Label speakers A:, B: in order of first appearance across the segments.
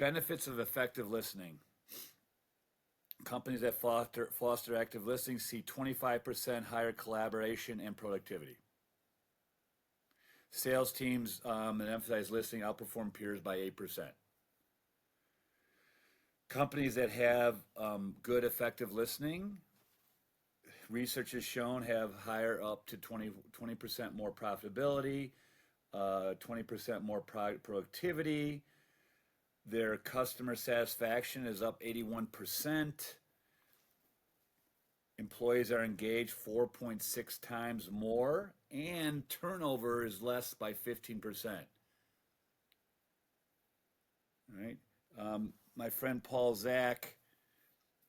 A: Benefits of effective listening. Companies that foster active listening see 25% higher collaboration and productivity. Sales teams that emphasize listening outperform peers by 8%. Companies that have good effective listening, research has shown, have higher up to 20% more profitability, 20% more productivity. Their customer satisfaction is up 81%. Employees are engaged 4.6 times more, and turnover is less by 15%. All right. My friend Paul Zak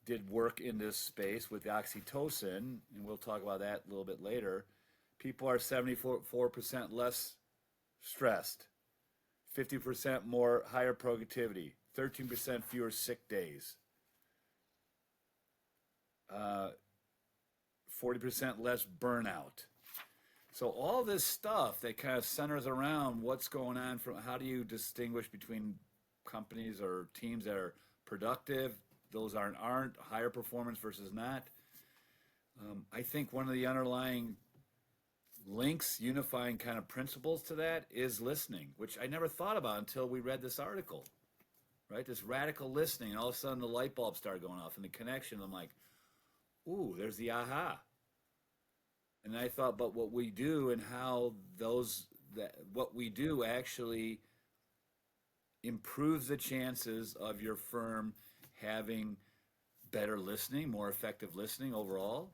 A: did work in this space with oxytocin, and we'll talk about that a little bit later. People are 74% less stressed, 50% more higher productivity, 13% fewer sick days, 40% less burnout. So all this stuff that kind of centers around what's going on, from how do you distinguish between companies or teams that are productive, those aren't, higher performance versus not. I think one of the underlying links, unifying kind of principles to that is listening, which I never thought about until we read this article, right? This radical listening, and all of a sudden the light bulbs started going off and the connection. I'm like, ooh, there's the aha. And I thought, but what we do and how what we do actually improves the chances of your firm having better listening, more effective listening overall.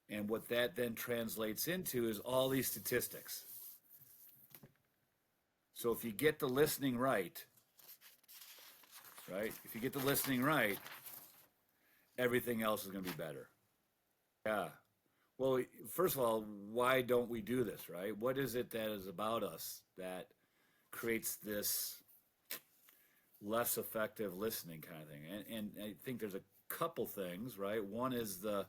A: And what that then translates into is all these statistics. So if you get the listening right, if you get the listening right, everything else is going to be better. Yeah. Well, first of all, why don't we do this, right? What is it that is about us that creates this less effective listening kind of thing? And I think there's a couple things, right? One is the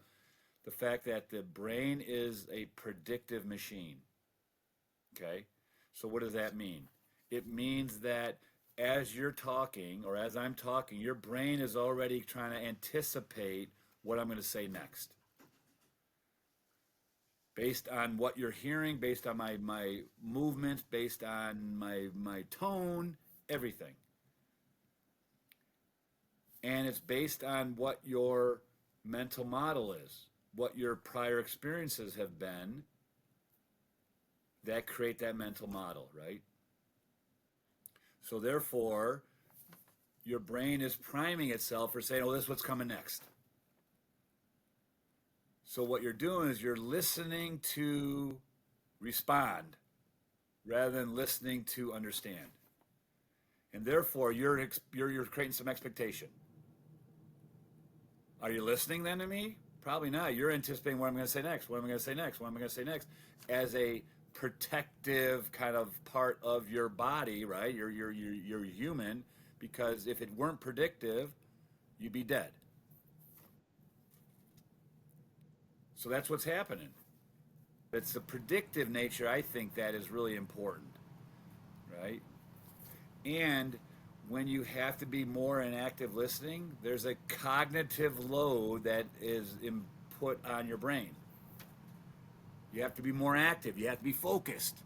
A: fact that the brain is a predictive machine, okay? So what does that mean? It means that as you're talking, or as I'm talking, your brain is already trying to anticipate what I'm going to say next. Based on what you're hearing, based on my movements, based on my tone, everything. And it's based on what your mental model is, what your prior experiences have been that create that mental model, right? So therefore, your brain is priming itself for saying, oh, this is what's coming next. So what you're doing is you're listening to respond rather than listening to understand. And therefore, you're creating some expectation. Are you listening then to me? Probably not. You're anticipating what I'm going to say next, what am I going to say next, what am I going to say next, as a protective kind of part of your body, right? You're human, because if it weren't predictive, you'd be dead. So that's what's happening. It's the predictive nature, I think, that is really important, right? And when you have to be more in active listening, there's a cognitive load that is put on your brain. You have to be more active. You have to be focused.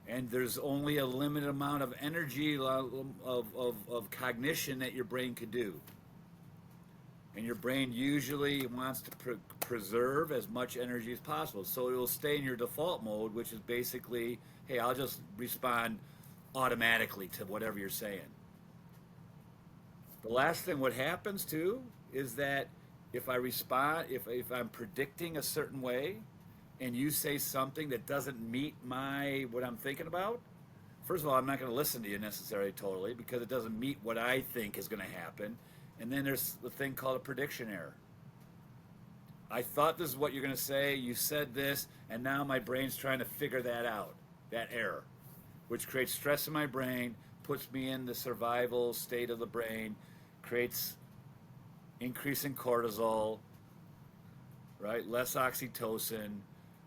A: And there's only a limited amount of energy, of cognition that your brain could do. And your brain usually wants to preserve as much energy as possible. So it will stay in your default mode, which is basically, hey, I'll just respond automatically to whatever you're saying. The last thing what happens too is that if I respond, if I'm predicting a certain way and you say something that doesn't meet what I'm thinking about, first of all, I'm not going to listen to you necessarily totally, because it doesn't meet what I think is going to happen. And then there's the thing called a prediction error. I thought this is what you're going to say, you said this, and now my brain's trying to figure that out, that error, which creates stress in my brain, puts me in the survival state of the brain, creates increasing cortisol, right? Less oxytocin,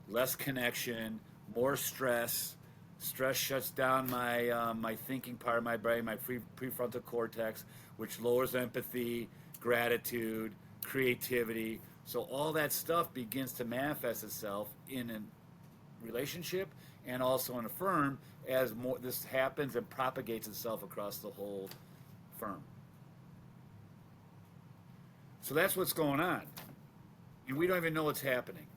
A: less connection, more stress, Stress shuts down my thinking part of my brain, my prefrontal cortex, which lowers empathy, gratitude, creativity. So all that stuff begins to manifest itself in a relationship and also in a firm as more this happens and propagates itself across the whole firm. So that's what's going on, and we don't even know what's happening.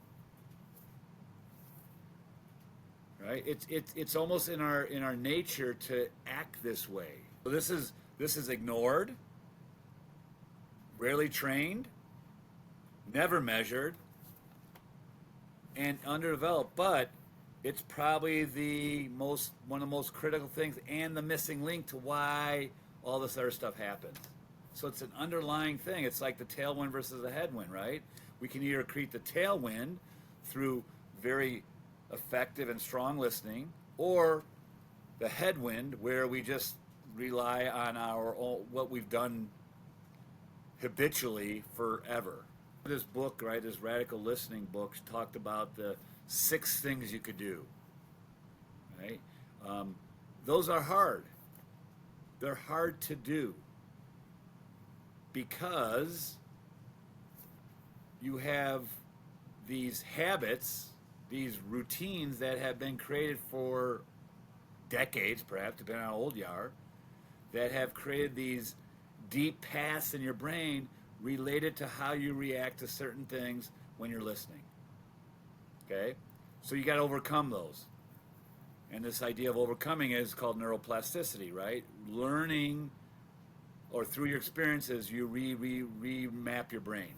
A: Right? It's almost in our nature to act this way. So this is ignored, rarely trained, never measured, and underdeveloped. But it's probably one of the most critical things and the missing link to why all this other stuff happens. So it's an underlying thing. It's like the tailwind versus the headwind, right? We can either create the tailwind through very effective and strong listening, or the headwind where we just rely on our own, what we've done habitually forever. This book, right, this radical listening book, talked about the 6 things you could do. Right, those are hard. They're hard to do because you have these habits, these routines that have been created for decades, perhaps, depending on how old you are, that have created these deep paths in your brain related to how you react to certain things when you're listening. Okay? So you got to overcome those. And this idea of overcoming is called neuroplasticity, right? Learning, or through your experiences, you remap your brain.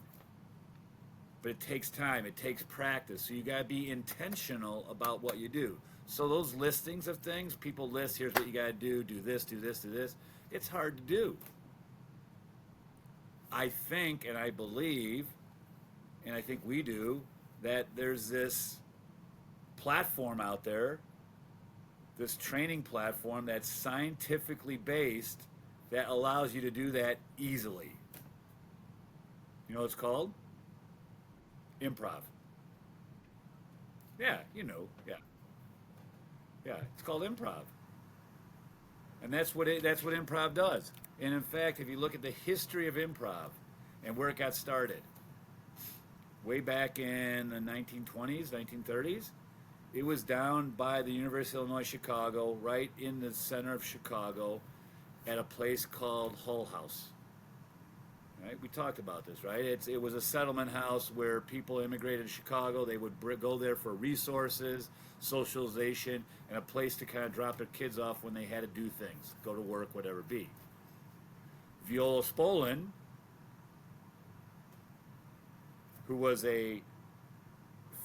A: But it takes time, it takes practice. So you got to be intentional about what you do. So those listings of things, people list, here's what you got to do this, do this, do this. It's hard to do. I think, and I believe, and I think we do, that there's this platform out there, this training platform that's scientifically based that allows you to do that easily. You know what it's called? Improv. Yeah, you know, yeah. Yeah, it's called improv. And that's what improv does. And in fact, if you look at the history of improv and where it got started, way back in the 1920s, 1930s, it was down by the University of Illinois Chicago, right in the center of Chicago, at a place called Hull House. Right? We talked about this, right? It was a settlement house where people immigrated to Chicago. They would go there for resources, socialization, and a place to kind of drop their kids off when they had to do things, go to work, whatever it be. Viola Spolin, who was a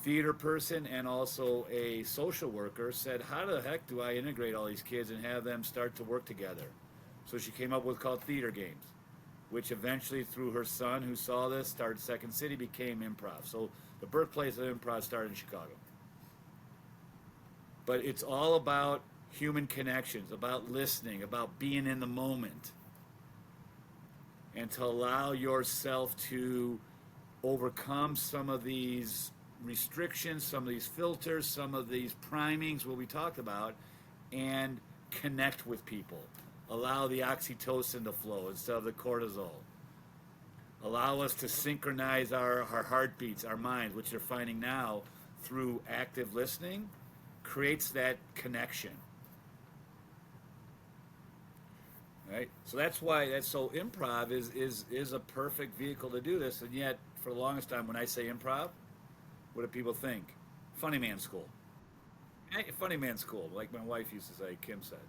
A: theater person and also a social worker, said, how the heck do I integrate all these kids and have them start to work together? So she came up with called Theater Games, which eventually, through her son who saw this, started Second City, became Improv. So the birthplace of Improv started in Chicago. But it's all about human connections, about listening, about being in the moment, and to allow yourself to overcome some of these restrictions, some of these filters, some of these primings, what we talked about, and connect with people. Allow the oxytocin to flow instead of the cortisol. Allow us to synchronize our heartbeats, our minds, which you're finding now through active listening, creates that connection. Right? So that's why so improv is a perfect vehicle to do this, and yet for the longest time when I say improv, what do people think? Funny man school. Hey, funny man school, like my wife used to say, Kim said.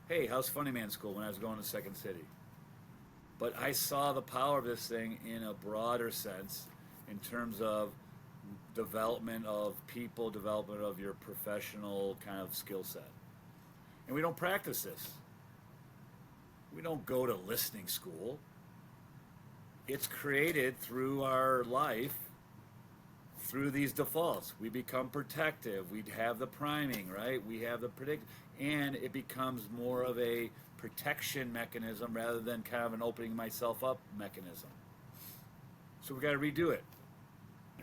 A: Hey, how's Funny Man School when I was going to Second City? But I saw the power of this thing in a broader sense in terms of development of people, development of your professional kind of skill set. And we don't practice this. We don't go to listening school. It's created through our life, through these defaults. We become protective. We have the priming, right? We have the predict, and it becomes more of a protection mechanism rather than kind of an opening myself up mechanism. So we got to redo it,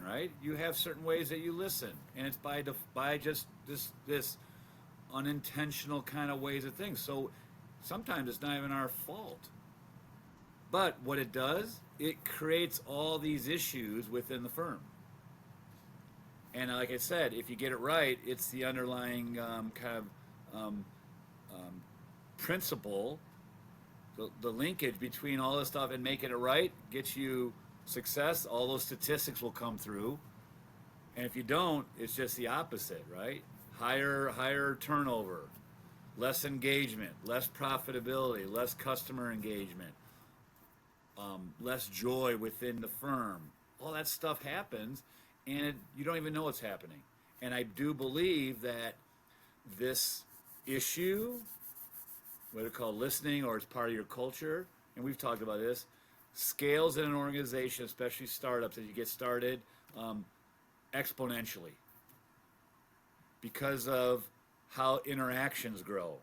A: right? You have certain ways that you listen, and it's by just this unintentional kind of ways of things. So sometimes it's not even our fault. But what it does, it creates all these issues within the firm. And like I said, if you get it right, it's the underlying kind of um, um, principle, the linkage between all this stuff and making it right gets you success. All those statistics will come through. And if you don't, it's just the opposite, right? Higher turnover, less engagement, less profitability, less customer engagement, less joy within the firm. All that stuff happens, and you don't even know what's happening. And I do believe that this issue, what they call listening, or it's part of your culture, and we've talked about this, scales in an organization, especially startups, as you get started, exponentially because of how interactions grow.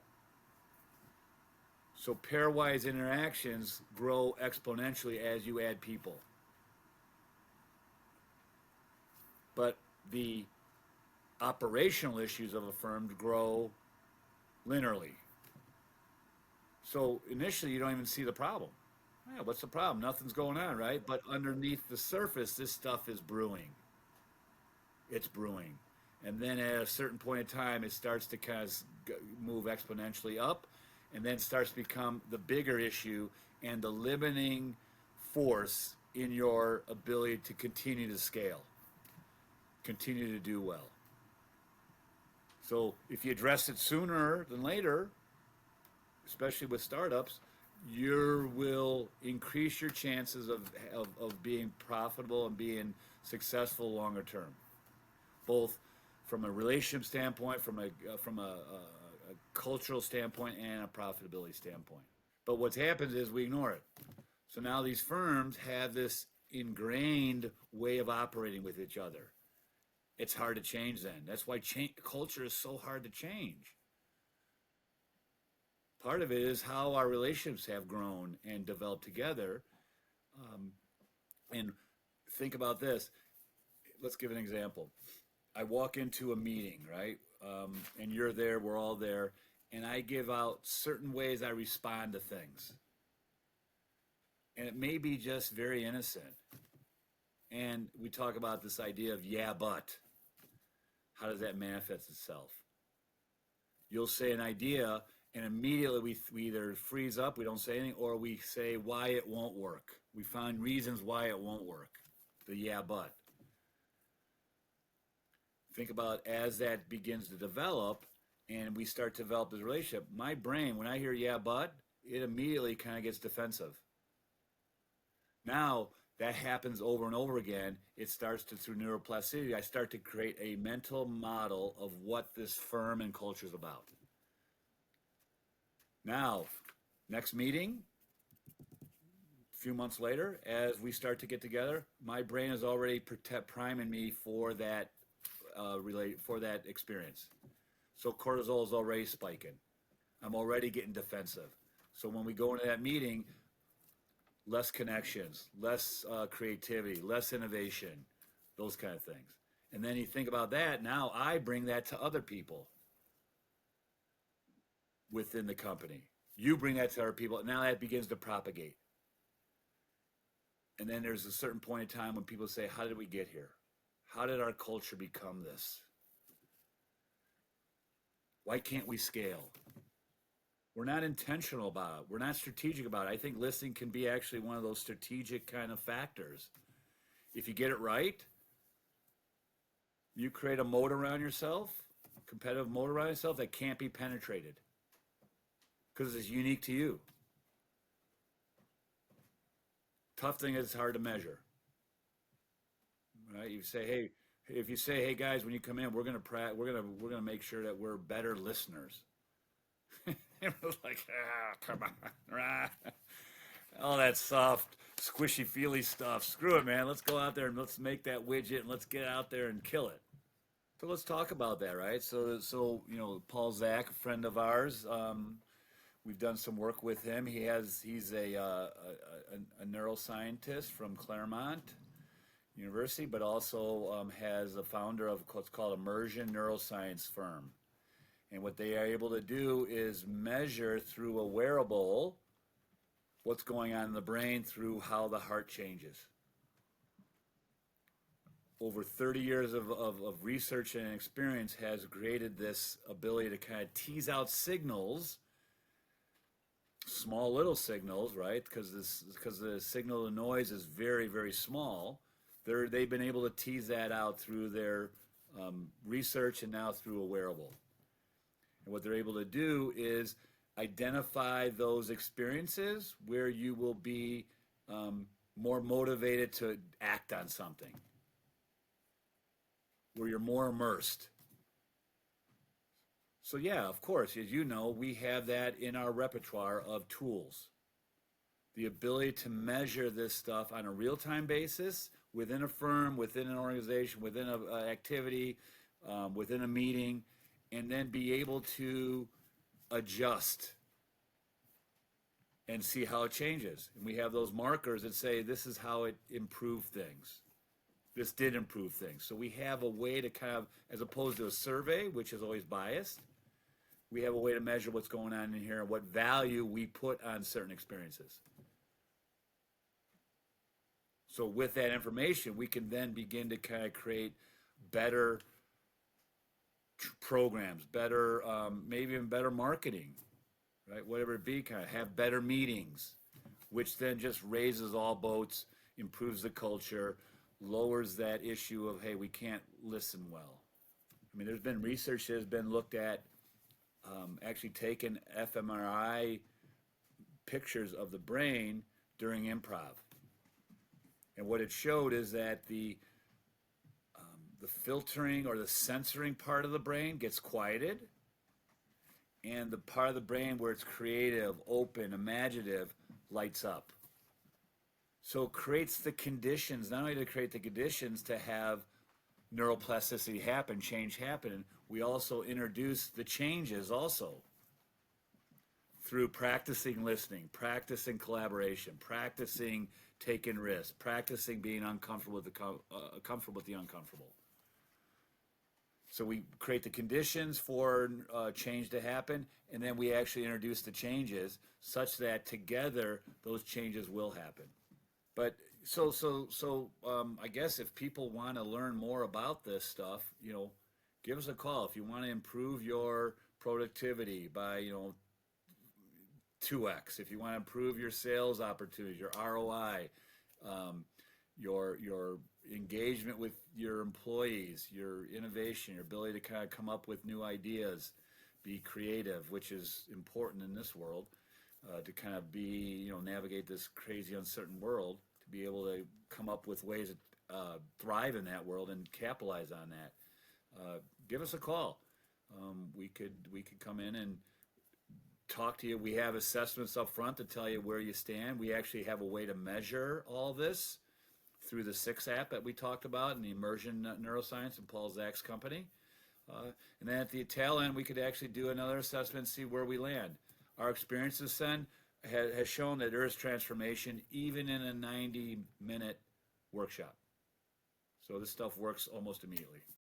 A: So pairwise interactions grow exponentially as you add people. But the operational issues of a firm grow linearly. So initially you don't even see the problem. Yeah, what's the problem? Nothing's going on, right? But underneath the surface, this stuff is brewing. It's brewing. And then at a certain point in time, it starts to kind of move exponentially up, and then starts to become the bigger issue and the limiting force in your ability to continue to scale, continue to do well. So if you address it sooner than later, especially with startups, you will increase your chances of being profitable and being successful longer term, both from a relationship standpoint, from a cultural standpoint, and a profitability standpoint. But what happens is we ignore it. So now these firms have this ingrained way of operating with each other. It's hard to change then. That's why culture is so hard to change. Part of it is how our relationships have grown and developed together. And think about this. Let's give an example. I walk into a meeting, right? And you're there, we're all there, and I give out certain ways I respond to things. And it may be just very innocent. And we talk about this idea of yeah, but. How does that manifest itself? You'll say an idea, and immediately we either freeze up, we don't say anything, or we say why it won't work. We find reasons why it won't work. The yeah, but. Think about as that begins to develop and we start to develop this relationship, my brain, when I hear yeah, but, it immediately kind of gets defensive. Now, that happens over and over again. It starts to, through neuroplasticity, I start to create a mental model of what this firm and culture is about. Now, next meeting, a few months later, as we start to get together, my brain is already priming me for that for that experience. So cortisol is already spiking. I'm already getting defensive. So when we go into that meeting, less connections, less creativity, less innovation, those kind of things. And then you think about that, now I bring that to other people within the company. You bring that to other people, and now that begins to propagate. And then there's a certain point in time when people say, how did we get here? How did our culture become this? Why can't we scale? We're not intentional about it. We're not strategic about it. I think listening can be actually one of those strategic kind of factors. If you get it right, you create a moat around yourself, competitive moat around yourself that can't be penetrated because it's unique to you. Tough thing is it's hard to measure. Right? You say, hey, if you say, hey guys, when you come in, we're gonna make sure that we're better listeners. It was like, come on, all that soft, squishy, feely stuff. Screw it, man. Let's go out there and let's make that widget and let's get out there and kill it. So let's talk about that, right? So you know, Paul Zach, a friend of ours, we've done some work with him. He's a neuroscientist from Claremont University, but also has a founder of what's called Immersion Neuroscience firm. And what they are able to do is measure through a wearable what's going on in the brain through how the heart changes. Over 30 years of research and experience has created this ability to kind of tease out signals, small little signals, right? Because the signal to noise is very, very small. They've been able to tease that out through their research and now through a wearable. And what they're able to do is identify those experiences where you will be more motivated to act on something, where you're more immersed. So yeah, of course, as you know, we have that in our repertoire of tools. The ability to measure this stuff on a real-time basis within a firm, within an organization, within an activity, within a meeting, and then be able to adjust and see how it changes. And we have those markers that say this is how it improved things. This did improve things. So we have a way to kind of, as opposed to a survey, which is always biased, we have a way to measure what's going on in here and what value we put on certain experiences. So with that information, we can then begin to kind of create better programs, better, maybe even better marketing, right? Whatever it be, kind of have better meetings, which then just raises all boats, improves the culture, lowers that issue of, hey, we can't listen well. I mean, there's been research that has been looked at, actually taken fMRI pictures of the brain during improv. And what it showed is that the filtering or the censoring part of the brain gets quieted, and the part of the brain where it's creative, open, imaginative lights up. So it creates the conditions, not only to create the conditions to have neuroplasticity happen, change happen, we also introduce the changes also through practicing listening, practicing collaboration, practicing taking risks, practicing being uncomfortable with comfortable with the uncomfortable. So we create the conditions for change to happen, and then we actually introduce the changes such that together those changes will happen. But I guess if people want to learn more about this stuff, give us a call. If you want to improve your productivity by 2x, if you want to improve your sales opportunities, your ROI, your engagement with your employees, your innovation, your ability to kind of come up with new ideas, be creative, which is important in this world, to kind of be, navigate this crazy, uncertain world, to be able to come up with ways to thrive in that world and capitalize on that. Give us a call. We could come in and talk to you. We have assessments up front to tell you where you stand. We actually have a way to measure all this through the 6 app that we talked about in the Immersion Neuroscience and Paul Zach's company. And then at the tail end, we could actually do another assessment and see where we land. Our experiences then has shown that there is transformation even in a 90-minute workshop. So this stuff works almost immediately.